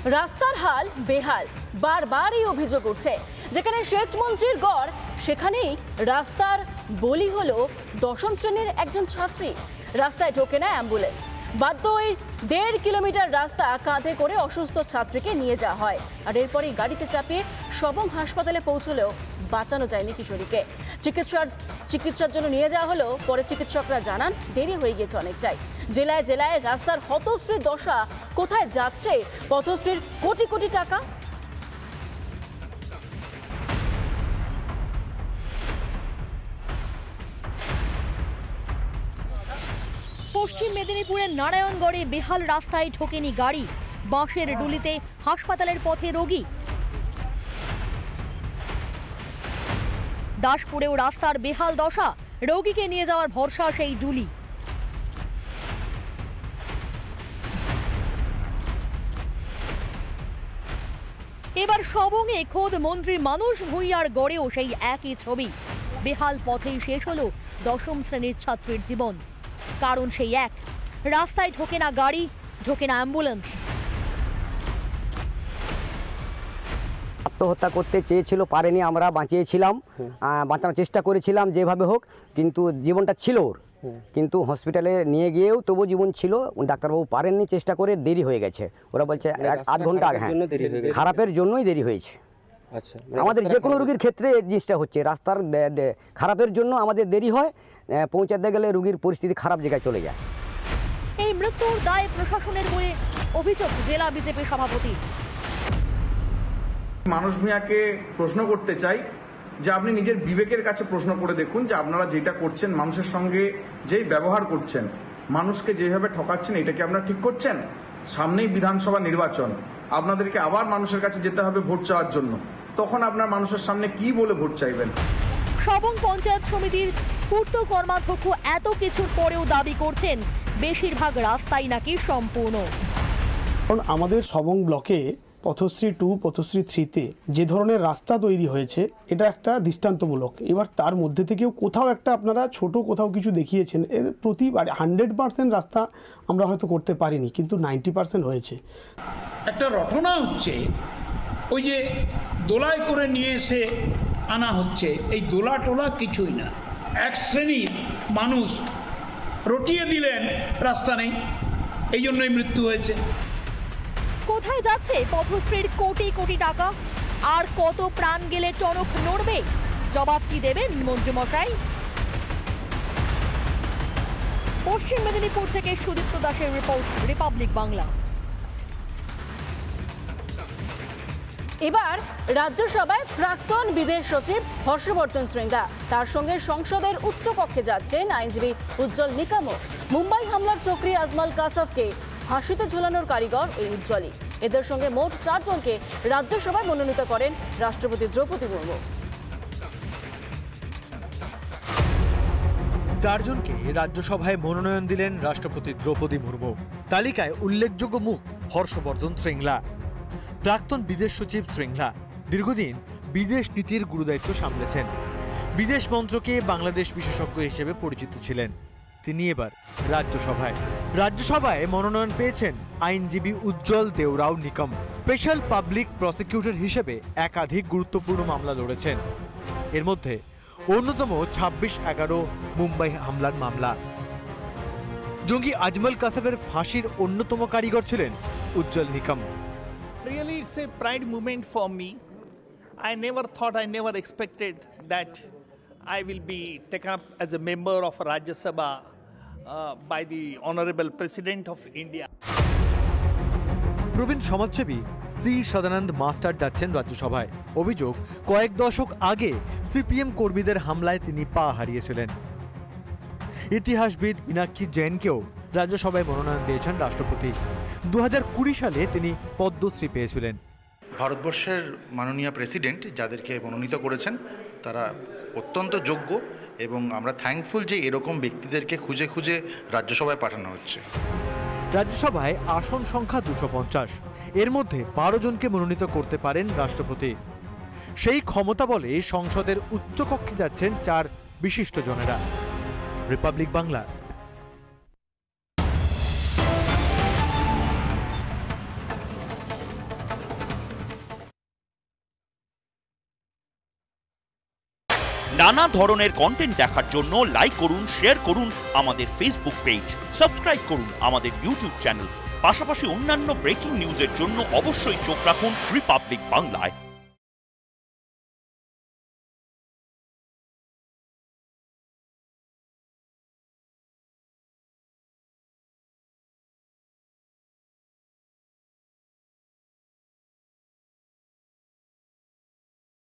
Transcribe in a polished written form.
রাস্তার হাল বেহাল, বারবার এই অভিযোগ উঠছে। যেখানে সেচ মন্ত্রীর গড়, সেখানেই রাস্তার বলি হলো দশম শ্রেণীর একজন ছাত্রী। রাস্তায় ঢোকে না অ্যাম্বুলেন্স, বাধ্য ওই 1.5 কিলোমিটার রাস্তা কাঁধে করে অসুস্থ ছাত্রীকে নিয়ে যাওয়া হয়। আর এরপরই গাড়িতে চাপিয়ে সবং হাসপাতালে পৌঁছলেও বাঁচানো যায়নি কিশোরীকে। চিকিৎসার জন্য নিয়ে যাওয়া হলো, পরে চিকিৎসকরা জানান দেরি হয়ে গেছে অনেকটাই। জেলায় জেলায় রাস্তার হতশ্রী দশা। কোথায় যাচ্ছে পথশ্রীর কোটি কোটি টাকা? পশ্চিম মেদিনীপুরের নারায়ণগড়ে বেহাল রাস্তায় ঢোকেনি গাড়ি, বাঁশের ডুলিতে হাসপাতালের পথে রোগী। দাসপুরেও রাস্তার বেহাল দশা, রোগীকে নিয়ে যাওয়ার ভরসা সেই ডুলি। এবার সবংয়ে খোদ মন্ত্রী মানুষ ভূঁইয়ার গড়েও সেই একই ছবি। বেহাল পথেই শেষ হলো দশম শ্রেণীর ছাত্রীর জীবন। কারণ সেই এক, রাস্তায় ঢোকে না গাড়ি, ঢোকে না অ্যাম্বুলেন্স। আত্মহত্যা করতে চেয়েছিল, পারেনি, আমরা বাঁচিয়েছিলাম, বাঁচানোর চেষ্টা করেছিলাম যেভাবে হোক, কিন্তু জীবনটা ছিল ওর। কিন্তু হসপিটালে নিয়ে গিয়েও তবু জীবন ছিল, ডাক্তারবাবু পারেননি, চেষ্টা করে দেরি হয়ে গেছে। ওরা বলছে 8 ঘন্টা আগে। হ্যাঁ, খারাপের জন্যই দেরি হয়েছে। আমাদের যে কোনো রোগীর ক্ষেত্রে এই জিনিসটা হচ্ছে, রাস্তার খারাপের জন্য আমাদের দেরি হয়, পৌঁছাতে গেলে রোগীর পরিস্থিতি খারাপ জায়গায় চলে যায়। এই মৃত্যুর দায় প্রশাসনের বলে অভিযোগ জেলা বিজেপি সভাপতি। মানুষ ভূঁইয়াকে প্রশ্ন করতে চাই যে আপনি নিজের বিবেকের কাছে প্রশ্ন করে দেখুন যে আপনারা যেটা করছেন, মানুষের সঙ্গে যেই ব্যবহার করছেন, মানুষকে যেভাবে ঠকাচ্ছেন, এটা কি আপনারা ঠিক করছেন? সামনেই বিধানসভা নির্বাচন, আপনাদেরকে আবার মানুষের কাছে যেতে হবে ভোট চাওয়ার জন্য। তখন আপনার মানুষের সামনে কি বলে ভোট চাইবেন? সবং পঞ্চায়েত সমিতির পূর্ত কর্মাধ্যক্ষ এত কিছুর পরেও দাবি করছেন বেশিরভাগ রাস্তাই নাকি সম্পূর্ণ। কারণ আমাদের সবং ব্লকে পথশ্রী 2, পথশ্রী 3-তে যে ধরনের রাস্তা তৈরি হয়েছে, এটা একটা দৃষ্টান্তমূলক। এবার তার মধ্যে থেকেও কোথাও একটা আপনারা ছোট কোথাও কিছু দেখিয়েছেন, এর প্রতিবার 100% রাস্তা আমরা হয়তো করতে পারিনি, কিন্তু 90% হয়েছে। একটা রটনা হচ্ছে, ওই যে দোলায় করে নিয়ে এসে আনা হচ্ছে, এই দোলা টোলা কিছুই না। এক শ্রেণীর মানুষ রটিয়ে দিলেন, রাস্তা নেই, এই জন্যই মৃত্যু হয়েছে। কোথায় যাচ্ছে পথশ্রীর কোটি কোটি টাকা? আর কত প্রাণ গেলে টনক নড়বে? জবাব কি দেবেন মন্ত্রীমশাই? পশ্চিম মেদিনীপুর থেকে সুদীপ্ত দাসের রিপোর্ট, রিপাবলিক বাংলা। এবার রাজ্যসভায় প্রাক্তন বিদেশ সচিব হর্ষবর্ধন শ্রীঙ্গা, তার সঙ্গে সংসদের উচ্চকক্ষে যাচ্ছেন আইনজীবী উজ্জ্বল নিকামও। মুম্বাই হামলার চক্রী আজমল কাসাফকে ফাঁসিতে ঝুলানোর কারিগর এই উজ্জ্বলই। এদের সঙ্গে মোট 4 জনকে রাজ্যসভায় মনোনীত করেন রাষ্ট্রপতি দ্রৌপদী মুর্মু। 4 জনকে রাজ্যসভায় মনোনয়ন দিলেন রাষ্ট্রপতি দ্রৌপদী মুর্মু। তালিকায় উল্লেখযোগ্য মুখ হর্ষবর্ধন শ্রীঙ্গলা। প্রাক্তন বিদেশ সচিব শ্রীঙ্গলা দীর্ঘদিন বিদেশ নীতির গুরুদায়িত্ব সামলেছেন। বিদেশ মন্ত্রকে বাংলাদেশ বিশেষজ্ঞ হিসেবে পরিচিত ছিলেন তিনি। এবার রাজ্যসভায় মনোনয়ন পেয়েছেন আইনজীবী উজ্জ্বল দেওরাও নিকম। স্পেশাল পাবলিক প্রসিকিউটর হিসেবে একাধিক গুরুত্বপূর্ণ মামলা লড়েছেন। এর মধ্যে অন্যতম 26/11 মুম্বাই হামলার মামলা। জঙ্গি আজমল কাসাফের ফাঁসির অন্যতম কারিগর ছিলেন উজ্জ্বল নিকম। Really, it's a pride moment for me. I never expected that I will be taken up as a member of Rajya Sabha by the Honorable President of India. প্রবীণ সমাজসেবী সি সদানন্দ মাস্টার যাচ্ছেন রাজ্যসভায়। অভিযোগ, কয়েক দশক আগে সিপিএম কর্মীদের হামলায় তিনি পা হারিয়েছিলেন। ইতিহাসবিদ মীনাক্ষী জৈনকেও রাজ্যসভায় মনোনয়ন দিয়েছেন রাষ্ট্রপতি। 2020 সালে তিনি পদ্মশ্রী পেয়েছিলেন। ভারতবর্ষের মাননীয় প্রেসিডেন্ট যাদেরকে মনোনীত করেছেন তারা অত্যন্ত যোগ্য এবং আমরা থ্যাঙ্কফুল যে এরকম ব্যক্তিদেরকে খুঁজে খুঁজে রাজ্যসভায় পাঠানো হচ্ছে। রাজ্যসভায় আসন সংখ্যা 250, এর মধ্যে 12 জনকে মনোনীত করতে পারেন রাষ্ট্রপতি। সেই ক্ষমতা বলে সংসদের উচ্চকক্ষে যাচ্ছেন 4 বিশিষ্ট জনেরা। রিপাবলিক বাংলা। নানা ধরনের কন্টেন্ট দেখার জন্য লাইক করুন, শেয়ার করুন আমাদের ফেসবুক পেজ, সাবস্ক্রাইব করুন আমাদের ইউটিউব চ্যানেল। পাশাপাশি অন্যান্য ব্রেকিং নিউজের জন্য অবশ্যই চোখ রাখুন রিপাবলিক বাংলায়।